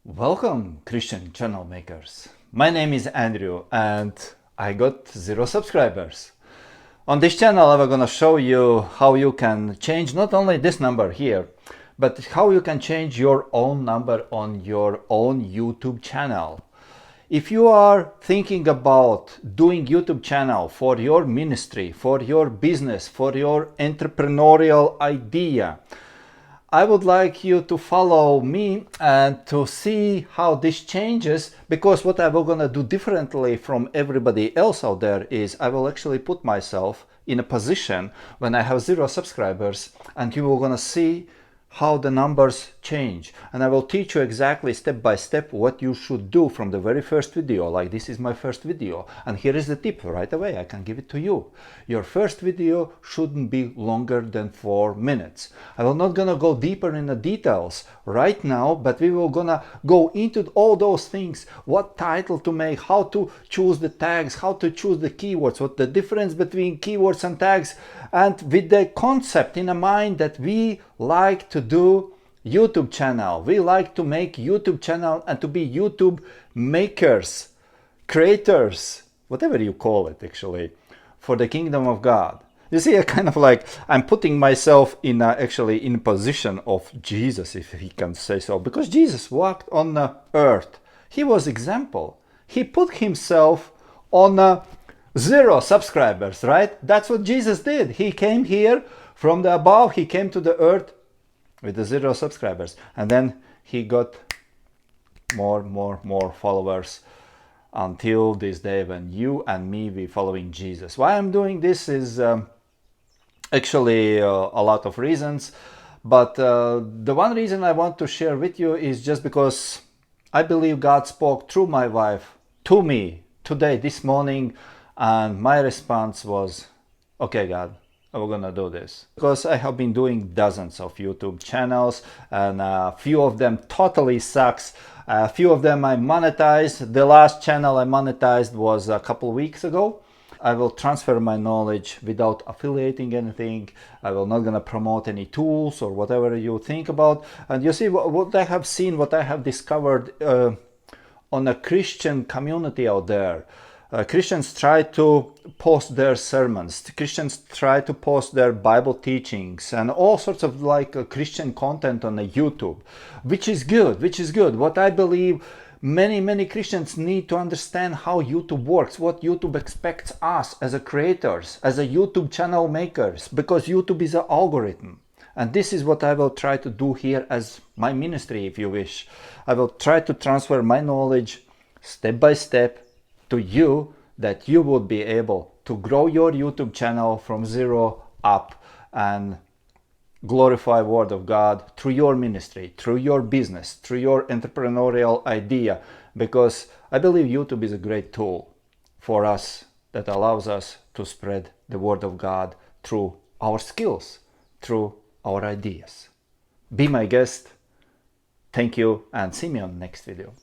Welcome, Christian channel makers. My name is Andrew and I got 0 subscribers. On this channel I'm gonna show you how you can change not only this number here, but how you can change your own number on your own YouTube channel. If you are thinking about doing YouTube channel for your ministry, for your business, for your entrepreneurial idea, I would like you to follow me and to see how this changes, because what I'm gonna do differently from everybody else out there is I will actually put myself in a position when I have 0 subscribers, and you are gonna see how the numbers change, and I will teach you exactly step by step what you should do from the very first video. Like, this is my first video, and here is the tip right away. I can give it to you. Your first video shouldn't be longer than 4 minutes. I will not gonna go deeper in the details right now, but we will gonna go into all those things: what title to make, how to choose the tags, how to choose the keywords, what the difference between keywords and tags, and with the concept in mind that we like to do YouTube channel. We like to make YouTube channel and to be YouTube makers, creators, whatever you call it actually, for the kingdom of God. You see, I kind of like, I'm putting myself in actually in position of Jesus, if he can say so, because Jesus walked on the earth. He was example. He put himself on 0 subscribers, right? That's what Jesus did. He came here from the above. He came to the earth with the 0 subscribers, and then he got more followers until this day when you and me be following Jesus. Why I'm doing this is actually a lot of reasons, but the one reason I want to share with you is just because I believe God spoke through my wife to me today, this morning, and my response was, okay, God, we're gonna do this. Because I have been doing dozens of YouTube channels, and a few of them totally sucks. A few of them I monetized. The last channel I monetized was a couple weeks ago. I will transfer my knowledge without affiliating anything. I will not gonna promote any tools or whatever you think about. And you see what I have seen, what I have discovered on a Christian community out there. Christians try to post their sermons. Christians try to post their Bible teachings and all sorts of like Christian content on the YouTube, which is good, What I believe, many Christians need to understand how YouTube works, what YouTube expects us as a creators, as a YouTube channel makers, because YouTube is an algorithm. And this is what I will try to do here as my ministry, if you wish. I will try to transfer my knowledge step by step to you, that you would be able to grow your YouTube channel from 0 up and glorify word of God through your ministry, through your business, through your entrepreneurial idea, because I believe YouTube is a great tool for us that allows us to spread the word of God through our skills, through our ideas. Be my guest. Thank you, and see me on the next video.